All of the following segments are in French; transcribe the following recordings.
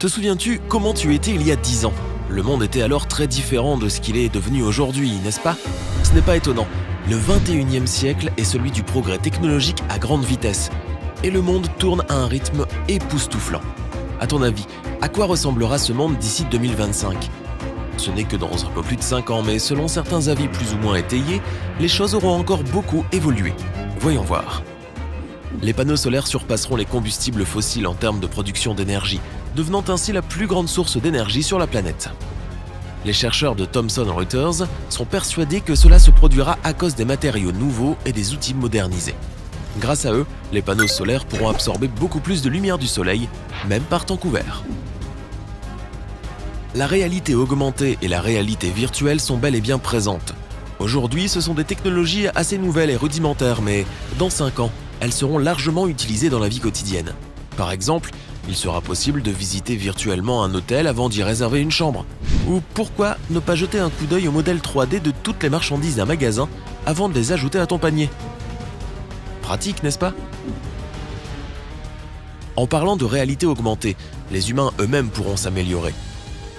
Te souviens-tu comment tu étais il y a 10 ans ? Le monde était alors très différent de ce qu'il est devenu aujourd'hui, n'est-ce pas ? Ce n'est pas étonnant. Le 21e siècle est celui du progrès technologique à grande vitesse. Et le monde tourne à un rythme époustouflant. À ton avis, à quoi ressemblera ce monde d'ici 2025 ? Ce n'est que dans un peu plus de 5 ans, mais selon certains avis plus ou moins étayés, les choses auront encore beaucoup évolué. Voyons voir. Les panneaux solaires surpasseront les combustibles fossiles en termes de production d'énergie, devenant ainsi la plus grande source d'énergie sur la planète. Les chercheurs de Thomson Reuters sont persuadés que cela se produira à cause des matériaux nouveaux et des outils modernisés. Grâce à eux, les panneaux solaires pourront absorber beaucoup plus de lumière du soleil, même par temps couvert. La réalité augmentée et la réalité virtuelle sont bel et bien présentes. Aujourd'hui, ce sont des technologies assez nouvelles et rudimentaires, mais dans 5 ans, elles seront largement utilisées dans la vie quotidienne. Par exemple, il sera possible de visiter virtuellement un hôtel avant d'y réserver une chambre. Ou pourquoi ne pas jeter un coup d'œil au modèle 3D de toutes les marchandises d'un magasin avant de les ajouter à ton panier ? Pratique, n'est-ce pas ? En parlant de réalité augmentée, les humains eux-mêmes pourront s'améliorer.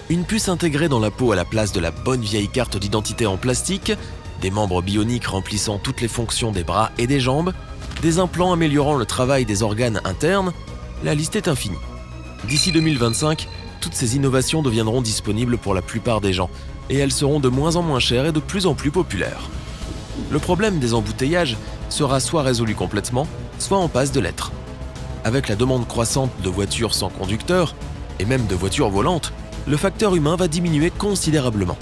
Une puce intégrée dans la peau à la place de la bonne vieille carte d'identité en plastique, des membres bioniques remplissant toutes les fonctions des bras et des jambes, des implants améliorant le travail des organes internes, la liste est infinie. D'ici 2025, toutes ces innovations deviendront disponibles pour la plupart des gens, et elles seront de moins en moins chères et de plus en plus populaires. Le problème des embouteillages sera soit résolu complètement, soit en passe de l'être. Avec la demande croissante de voitures sans conducteur, et même de voitures volantes, le facteur humain va diminuer considérablement.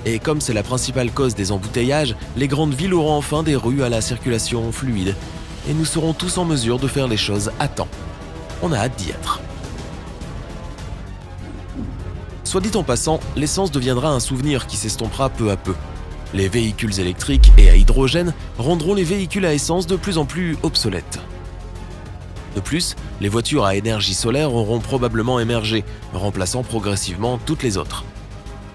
Et comme c'est la principale cause des embouteillages, les grandes villes auront enfin des rues à la circulation fluide, et nous serons tous en mesure de faire les choses à temps. On a hâte d'y être. Soit dit en passant, l'essence deviendra un souvenir qui s'estompera peu à peu. Les véhicules électriques et à hydrogène rendront les véhicules à essence de plus en plus obsolètes. De plus, les voitures à énergie solaire auront probablement émergé, remplaçant progressivement toutes les autres.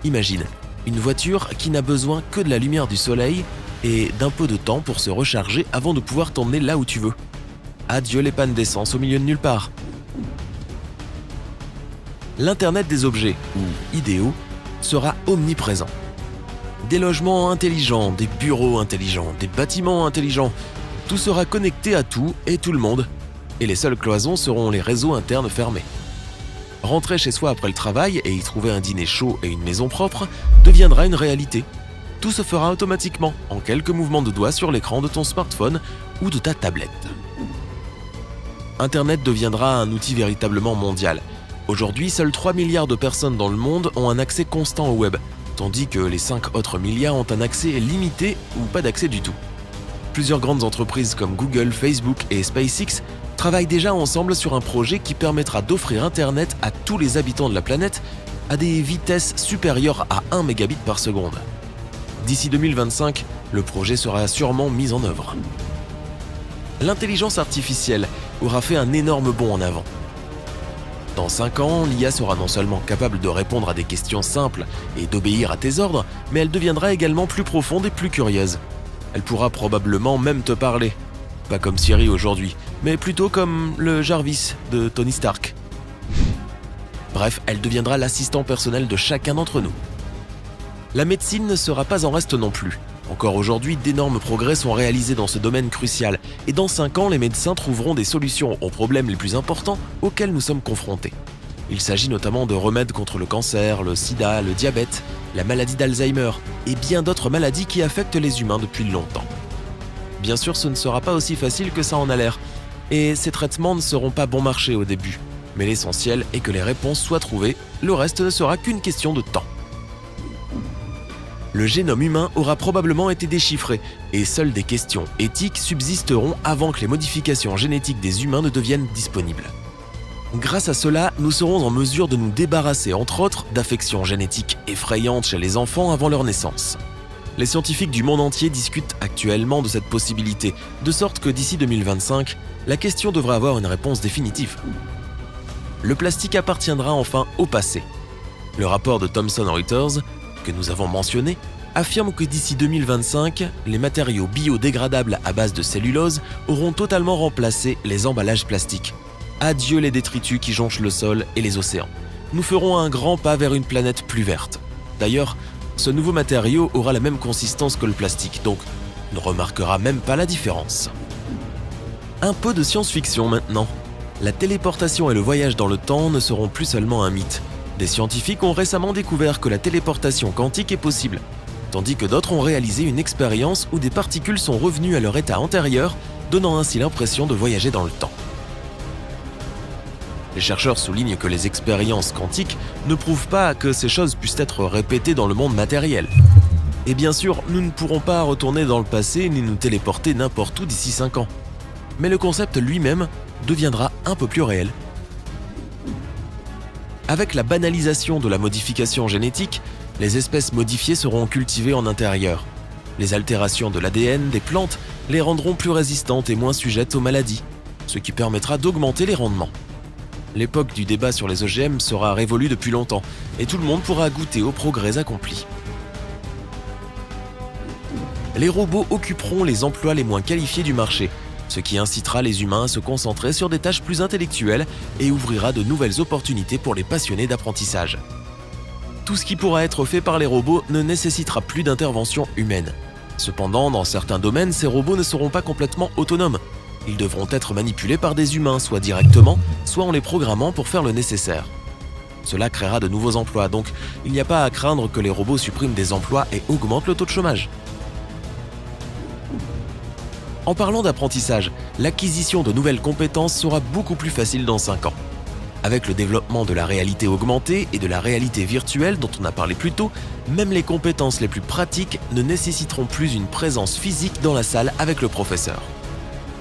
Imagine, une voiture qui n'a besoin que de la lumière du soleil et d'un peu de temps pour se recharger avant de pouvoir t'emmener là où tu veux. Adieu les pannes d'essence au milieu de nulle part. L'Internet des objets, ou IDEO, sera omniprésent. Des logements intelligents, des bureaux intelligents, des bâtiments intelligents, tout sera connecté à tout et tout le monde. Et les seules cloisons seront les réseaux internes fermés. Rentrer chez soi après le travail et y trouver un dîner chaud et une maison propre deviendra une réalité. Tout se fera automatiquement, en quelques mouvements de doigts sur l'écran de ton smartphone ou de ta tablette. Internet deviendra un outil véritablement mondial. Aujourd'hui, seuls 3 milliards de personnes dans le monde ont un accès constant au web, tandis que les 5 autres milliards ont un accès limité ou pas d'accès du tout. Plusieurs grandes entreprises comme Google, Facebook et SpaceX travaillent déjà ensemble sur un projet qui permettra d'offrir Internet à tous les habitants de la planète à des vitesses supérieures à 1 mégabit par seconde. D'ici 2025, le projet sera sûrement mis en œuvre. L'intelligence artificielle aura fait un énorme bond en avant. Dans 5 ans, l'IA sera non seulement capable de répondre à des questions simples et d'obéir à tes ordres, mais elle deviendra également plus profonde et plus curieuse. Elle pourra probablement même te parler. Pas comme Siri aujourd'hui, mais plutôt comme le Jarvis de Tony Stark. Bref, elle deviendra l'assistant personnel de chacun d'entre nous. La médecine ne sera pas en reste non plus. Encore aujourd'hui, d'énormes progrès sont réalisés dans ce domaine crucial, et dans 5 ans, les médecins trouveront des solutions aux problèmes les plus importants auxquels nous sommes confrontés. Il s'agit notamment de remèdes contre le cancer, le sida, le diabète, la maladie d'Alzheimer et bien d'autres maladies qui affectent les humains depuis longtemps. Bien sûr, ce ne sera pas aussi facile que ça en a l'air, et ces traitements ne seront pas bon marché au début. Mais l'essentiel est que les réponses soient trouvées, le reste ne sera qu'une question de temps. Le génome humain aura probablement été déchiffré, et seules des questions éthiques subsisteront avant que les modifications génétiques des humains ne deviennent disponibles. Grâce à cela, nous serons en mesure de nous débarrasser, entre autres, d'affections génétiques effrayantes chez les enfants avant leur naissance. Les scientifiques du monde entier discutent actuellement de cette possibilité, de sorte que d'ici 2025, la question devrait avoir une réponse définitive. Le plastique appartiendra enfin au passé. Le rapport de Thomson Reuters, que nous avons mentionné, affirme que d'ici 2025, les matériaux biodégradables à base de cellulose auront totalement remplacé les emballages plastiques. Adieu les détritus qui jonchent le sol et les océans. nous ferons un grand pas vers une planète plus verte. D'ailleurs, ce nouveau matériau aura la même consistance que le plastique, donc on ne remarquera même pas la différence. Un peu de science-fiction maintenant. La téléportation et le voyage dans le temps ne seront plus seulement un mythe. Des scientifiques ont récemment découvert que la téléportation quantique est possible, tandis que d'autres ont réalisé une expérience où des particules sont revenues à leur état antérieur, donnant ainsi l'impression de voyager dans le temps. Les chercheurs soulignent que les expériences quantiques ne prouvent pas que ces choses puissent être répétées dans le monde matériel. Et bien sûr, nous ne pourrons pas retourner dans le passé ni nous téléporter n'importe où d'ici 5 ans. Mais le concept lui-même deviendra un peu plus réel. Avec la banalisation de la modification génétique, les espèces modifiées seront cultivées en intérieur. Les altérations de l'ADN des plantes les rendront plus résistantes et moins sujettes aux maladies, ce qui permettra d'augmenter les rendements. L'époque du débat sur les OGM sera révolue depuis longtemps et tout le monde pourra goûter aux progrès accomplis. Les robots occuperont les emplois les moins qualifiés du marché, ce qui incitera les humains à se concentrer sur des tâches plus intellectuelles et ouvrira de nouvelles opportunités pour les passionnés d'apprentissage. Tout ce qui pourra être fait par les robots ne nécessitera plus d'intervention humaine. Cependant, dans certains domaines, ces robots ne seront pas complètement autonomes. Ils devront être manipulés par des humains, soit directement, soit en les programmant pour faire le nécessaire. Cela créera de nouveaux emplois, donc il n'y a pas à craindre que les robots suppriment des emplois et augmentent le taux de chômage. En parlant d'apprentissage, l'acquisition de nouvelles compétences sera beaucoup plus facile dans 5 ans. Avec le développement de la réalité augmentée et de la réalité virtuelle dont on a parlé plus tôt, même les compétences les plus pratiques ne nécessiteront plus une présence physique dans la salle avec le professeur.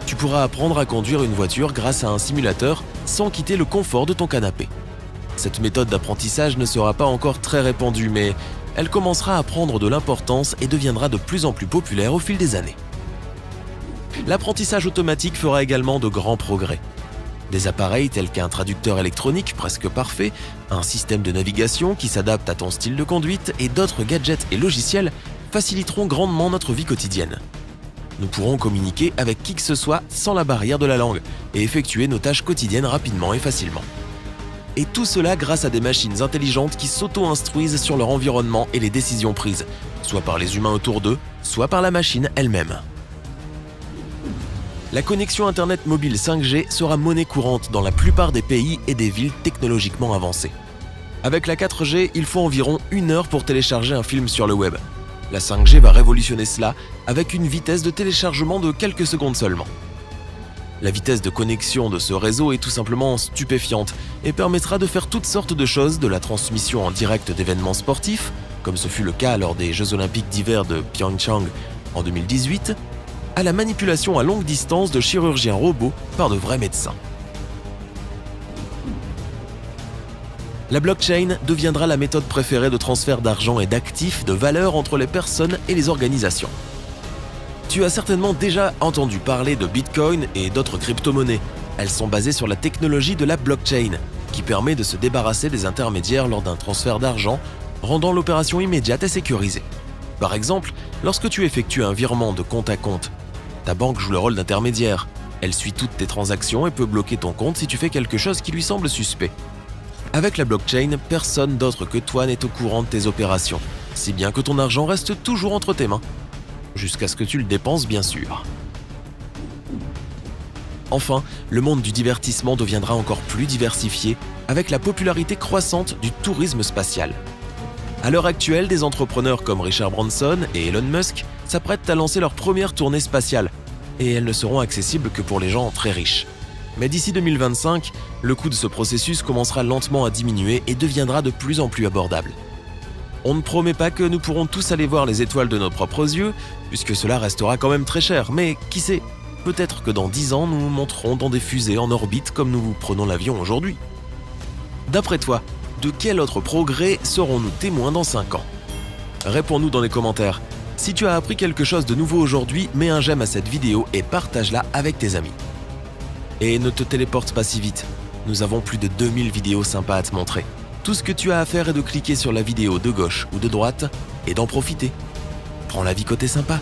Tu pourras apprendre à conduire une voiture grâce à un simulateur sans quitter le confort de ton canapé. Cette méthode d'apprentissage ne sera pas encore très répandue, mais elle commencera à prendre de l'importance et deviendra de plus en plus populaire au fil des années. L'apprentissage automatique fera également de grands progrès. Des appareils tels qu'un traducteur électronique presque parfait, un système de navigation qui s'adapte à ton style de conduite et d'autres gadgets et logiciels faciliteront grandement notre vie quotidienne. Nous pourrons communiquer avec qui que ce soit sans la barrière de la langue et effectuer nos tâches quotidiennes rapidement et facilement. Et tout cela grâce à des machines intelligentes qui s'auto-instruisent sur leur environnement et les décisions prises, soit par les humains autour d'eux, soit par la machine elle-même. La connexion Internet mobile 5G sera monnaie courante dans la plupart des pays et des villes technologiquement avancées. Avec la 4G, il faut environ 1 heure pour télécharger un film sur le web. La 5G va révolutionner cela avec une vitesse de téléchargement de quelques secondes seulement. La vitesse de connexion de ce réseau est tout simplement stupéfiante et permettra de faire toutes sortes de choses, de la transmission en direct d'événements sportifs, comme ce fut le cas lors des Jeux Olympiques d'hiver de Pyeongchang en 2018, à la manipulation à longue distance de chirurgiens robots par de vrais médecins. La blockchain deviendra la méthode préférée de transfert d'argent et d'actifs, de valeurs entre les personnes et les organisations. Tu as certainement déjà entendu parler de Bitcoin et d'autres crypto-monnaies. Elles sont basées sur la technologie de la blockchain, qui permet de se débarrasser des intermédiaires lors d'un transfert d'argent, rendant l'opération immédiate et sécurisée. Par exemple, lorsque tu effectues un virement de compte à compte, ta banque joue le rôle d'intermédiaire. Elle suit toutes tes transactions et peut bloquer ton compte si tu fais quelque chose qui lui semble suspect. Avec la blockchain, personne d'autre que toi n'est au courant de tes opérations, si bien que ton argent reste toujours entre tes mains. Jusqu'à ce que tu le dépenses, bien sûr. Enfin, le monde du divertissement deviendra encore plus diversifié avec la popularité croissante du tourisme spatial. À l'heure actuelle, des entrepreneurs comme Richard Branson et Elon Musk s'apprêtent à lancer leur première tournée spatiale, et elles ne seront accessibles que pour les gens très riches. Mais d'ici 2025, le coût de ce processus commencera lentement à diminuer et deviendra de plus en plus abordable. On ne promet pas que nous pourrons tous aller voir les étoiles de nos propres yeux, puisque cela restera quand même très cher, mais qui sait, peut-être que dans 10 ans, nous monterons dans des fusées en orbite comme nous prenons l'avion aujourd'hui. D'après toi, de quel autre progrès serons-nous témoins dans 5 ans ? Réponds-nous dans les commentaires. Si tu as appris quelque chose de nouveau aujourd'hui, mets un j'aime à cette vidéo et partage-la avec tes amis. Et ne te téléporte pas si vite, nous avons plus de 2000 vidéos sympas à te montrer. Tout ce que tu as à faire est de cliquer sur la vidéo de gauche ou de droite et d'en profiter. Prends la vie côté sympa.